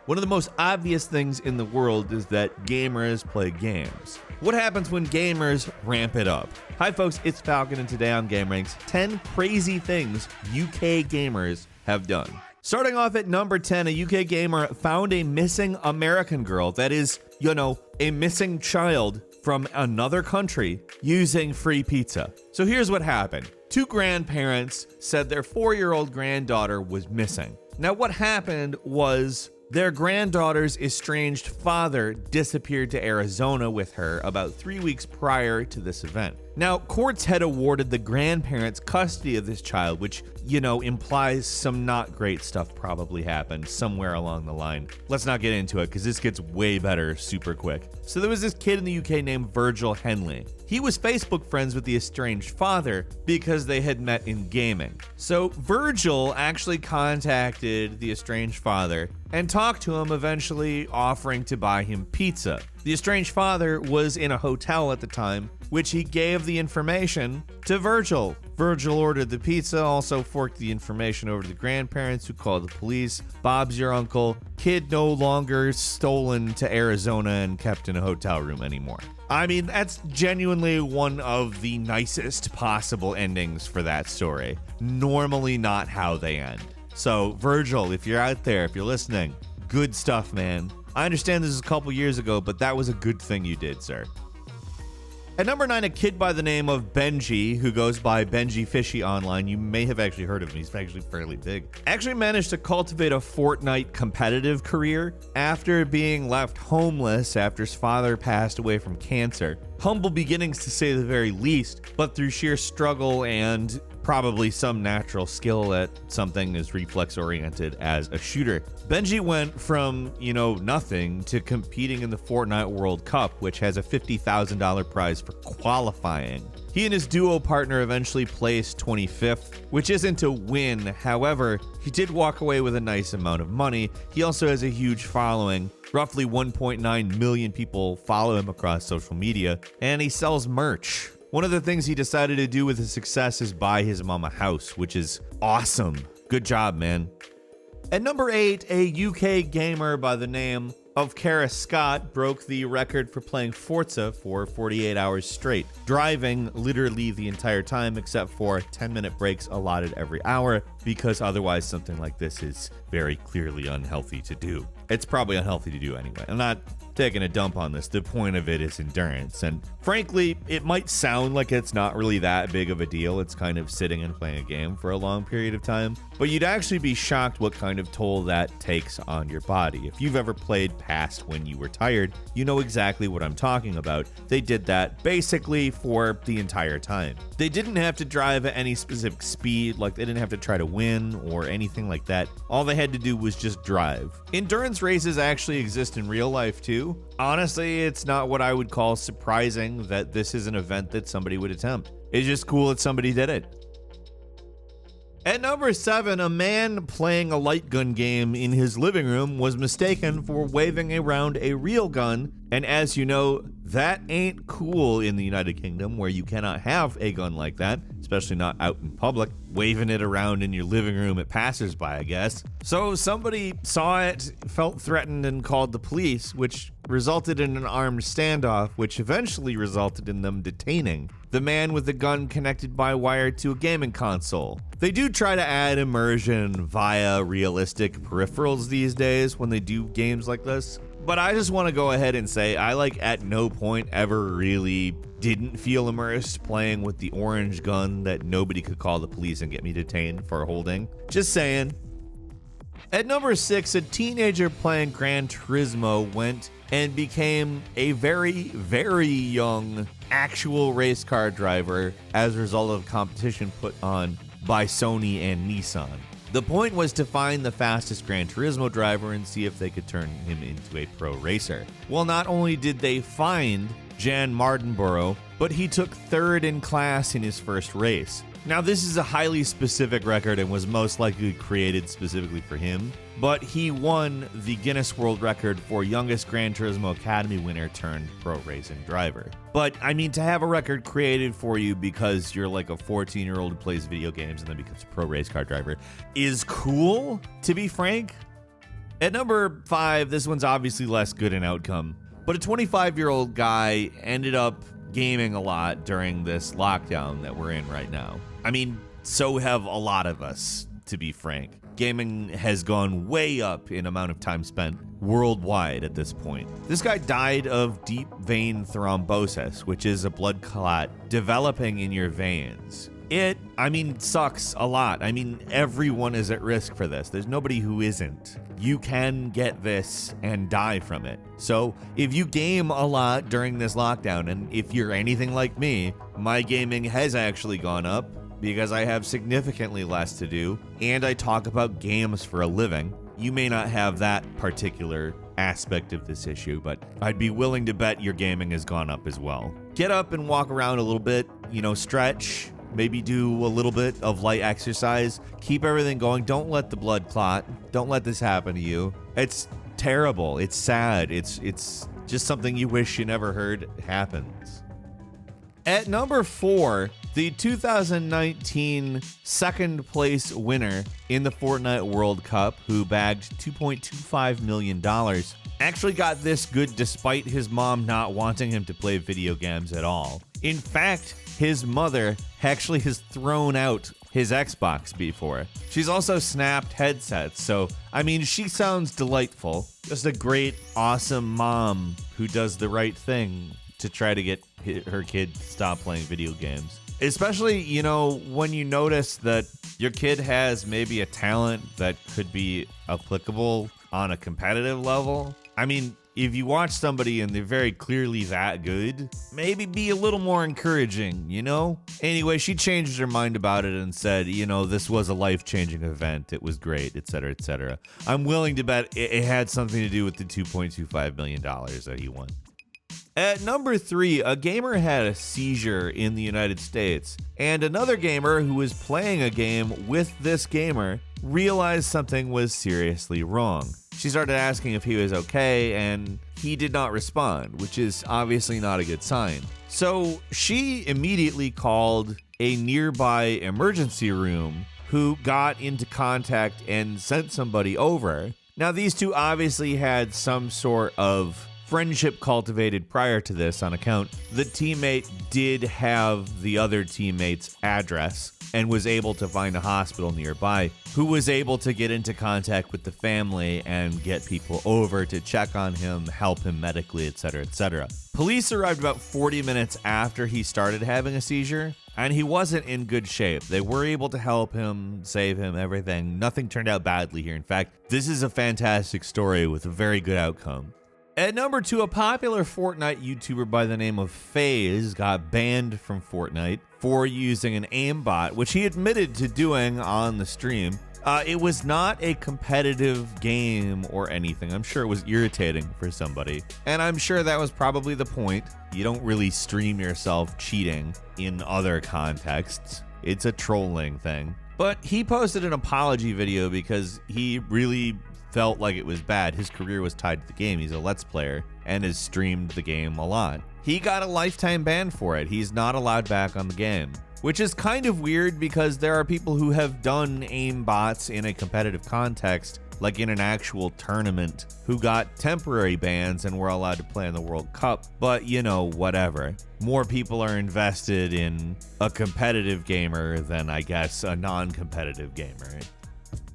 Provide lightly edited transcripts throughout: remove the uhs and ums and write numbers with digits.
One of the most obvious things in the world is that gamers play games. What happens when gamers ramp it up? Hi folks, it's Falcon, and today on gameranx, 10 crazy things UK gamers have done. Starting off at number 10, a UK gamer found a missing American girl, that is, a missing child from another country using free pizza. So here's what happened. Two grandparents said their 4-year-old granddaughter was missing. Now what happened was their granddaughter's estranged father disappeared to Arizona with her about 3 weeks prior to this event. Now, courts had awarded the grandparents custody of this child, which, implies some not great stuff probably happened somewhere along the line. Let's not get into it because this gets way better super quick. So there was this kid in the UK named Virgil Henley. He was Facebook friends with the estranged father because they had met in gaming. So Virgil actually contacted the estranged father and talked to him, eventually offering to buy him pizza. The estranged father was in a hotel at the time, which he gave the information to Virgil. Virgil ordered the pizza, also forked the information over to the grandparents, who called the police. Bob's your uncle. Kid no longer stolen to Arizona and kept in a hotel room anymore. I mean, that's genuinely one of the nicest possible endings for that story. Normally not how they end. So, Virgil, if you're out there, if you're listening, good stuff, man. I understand this is a couple years ago, but that was a good thing you did, sir. At number 9, a kid by the name of Benji, who goes by Benji Fishy online. You may have actually heard of him. He's actually fairly big. Actually managed to cultivate a Fortnite competitive career after being left homeless after his father passed away from cancer. Humble beginnings, to say the very least, but through sheer struggle and probably some natural skill at something as reflex-oriented as a shooter, Benji went from, nothing to competing in the Fortnite World Cup, which has a $50,000 prize for qualifying. He and his duo partner eventually placed 25th, which isn't a win. However, he did walk away with a nice amount of money. He also has a huge following. Roughly 1.9 million people follow him across social media, and he sells merch. One of the things he decided to do with his success is buy his mom a house, which is awesome. Good job, man. At number 8, a UK gamer by the name of Kara Scott broke the record for playing Forza for 48 hours straight, driving literally the entire time except for 10-minute breaks allotted every hour, because otherwise something like this is very clearly unhealthy to do. It's probably unhealthy to do anyway. I'm not taking a dump on this. The point of it is endurance. And frankly, it might sound like it's not really that big of a deal. It's kind of sitting and playing a game for a long period of time. But you'd actually be shocked what kind of toll that takes on your body. If you've ever played past when you were tired, you know exactly what I'm talking about. They did that basically for the entire time. They didn't have to drive at any specific speed, like they didn't have to try to win or anything like that. All they had to do was just drive. Endurance races actually exist in real life too. Honestly, it's not what I would call surprising that this is an event that somebody would attempt. It's just cool that somebody did it. At number 7, a man playing a light gun game in his living room was mistaken for waving around a real gun, and as you know, that ain't cool in the United Kingdom, where you cannot have a gun like that, especially not out in public, waving it around in your living room at passersby, I guess. So somebody saw it, felt threatened, and called the police, which resulted in an armed standoff, which eventually resulted in them detaining the man with the gun connected by wire to a gaming console. They do try to add immersion via realistic peripherals these days when they do games like this, but I just want to go ahead and say I at no point ever really didn't feel immersed playing with the orange gun that nobody could call the police and get me detained for holding. Just saying. At number 6, a teenager playing Gran Turismo went and became a very, very young actual race car driver as a result of competition put on by Sony and Nissan. The point was to find the fastest Gran Turismo driver and see if they could turn him into a pro racer. Well, not only did they find Jan Mardenborough, but he took 3rd in class in his first race. Now, this is a highly specific record and was most likely created specifically for him, but he won the Guinness World Record for youngest Gran Turismo Academy winner turned pro racing driver. But, I mean, to have a record created for you because you're like a 14-year-old who plays video games and then becomes a pro race car driver is cool, to be frank. At number 5, this one's obviously less good in outcome, but a 25-year-old guy ended up gaming a lot during this lockdown that we're in right now. I mean, so have a lot of us, to be frank. Gaming has gone way up in amount of time spent worldwide at this point. This guy died of deep vein thrombosis, which is a blood clot developing in your veins. It sucks a lot. I mean, everyone is at risk for this. There's nobody who isn't. You can get this and die from it. So if you game a lot during this lockdown, and if you're anything like me, my gaming has actually gone up because I have significantly less to do, and I talk about games for a living. You may not have that particular aspect of this issue, but I'd be willing to bet your gaming has gone up as well. Get up and walk around a little bit, stretch, maybe do a little bit of light exercise, keep everything going. Don't let the blood clot. Don't let this happen to you. It's terrible. It's sad. It's just something you wish you never heard happens. At number 4, the 2019 second place winner in the Fortnite World Cup, who bagged $2.25 million, actually got this good despite his mom not wanting him to play video games at all. In fact, his mother actually has thrown out his Xbox before. She's also snapped headsets, so she sounds delightful. Just a great, awesome mom who does the right thing to try to get her kid to stop playing video games. Especially, when you notice that your kid has maybe a talent that could be applicable on a competitive level. If you watch somebody and they're very clearly that good, maybe be a little more encouraging, Anyway, she changed her mind about it and said, this was a life-changing event. It was great, etc., etc. I'm willing to bet it had something to do with the $2.25 million that he won. At number 3, a gamer had a seizure in the United States, and another gamer who was playing a game with this gamer realized something was seriously wrong. She started asking if he was okay, and he did not respond, which is obviously not a good sign. So she immediately called a nearby emergency room who got into contact and sent somebody over. Now, these two obviously had some sort of friendship cultivated prior to this on account the teammate did have the other teammate's address and was able to find a hospital nearby, who was able to get into contact with the family and get people over to check on him, help him medically, etc., etc. Police arrived about 40 minutes after he started having a seizure, and he wasn't in good shape. They were able to help him, save him, everything. Nothing turned out badly here. In fact, this is a fantastic story with a very good outcome. At number 2, a popular Fortnite YouTuber by the name of FaZe got banned from Fortnite for using an aimbot, which he admitted to doing on the stream. It was not a competitive game or anything. I'm sure it was irritating for somebody, and I'm sure that was probably the point. You don't really stream yourself cheating in other contexts. It's a trolling thing. But he posted an apology video because he really felt like it was bad. His career was tied to the game. He's a Let's Player and has streamed the game a lot. He got a lifetime ban for it. He's not allowed back on the game, which is kind of weird because there are people who have done aimbots in a competitive context, like in an actual tournament, who got temporary bans and were allowed to play in the World Cup. But, whatever. More people are invested in a competitive gamer than, I guess, a non-competitive gamer.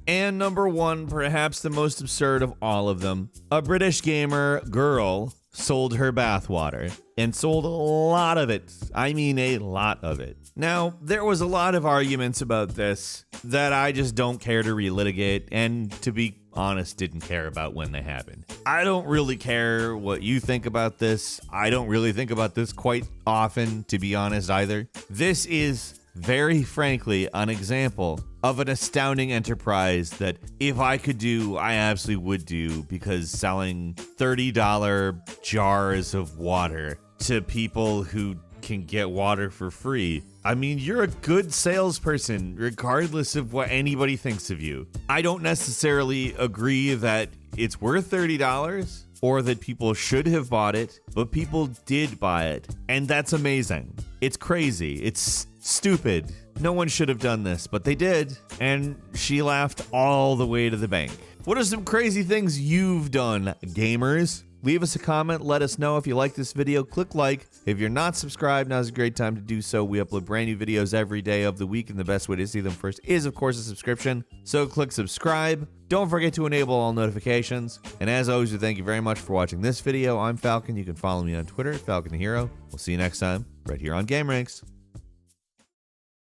And number 1, perhaps the most absurd of all of them, a British gamer girl sold her bathwater and sold a lot of it. I mean, a lot of it. Now, there was a lot of arguments about this that I just don't care to relitigate, and to be honest, didn't care about when they happened. I don't really care what you think about this. I don't really think about this quite often, to be honest, either. This is very frankly an example of an astounding enterprise that if I could do, I absolutely would do, because selling $30 jars of water to people who can get water for free, you're a good salesperson regardless of what anybody thinks of you. I don't necessarily agree that it's worth $30 or that people should have bought it, but people did buy it, and that's amazing. It's crazy. It's stupid. No one should have done this, but they did, and she laughed all the way to the bank. What are some crazy things you've done, gamers? Leave us a comment. Let us know if you like this video. Click like. If you're not subscribed, now's a great time to do so. We upload brand new videos every day of the week, and the best way to see them first is, of course, a subscription. So click subscribe. Don't forget to enable all notifications. And as always, we thank you very much for watching this video. I'm Falcon. You can follow me on Twitter at Falcon the Hero. We'll see you next time right here on gameranx.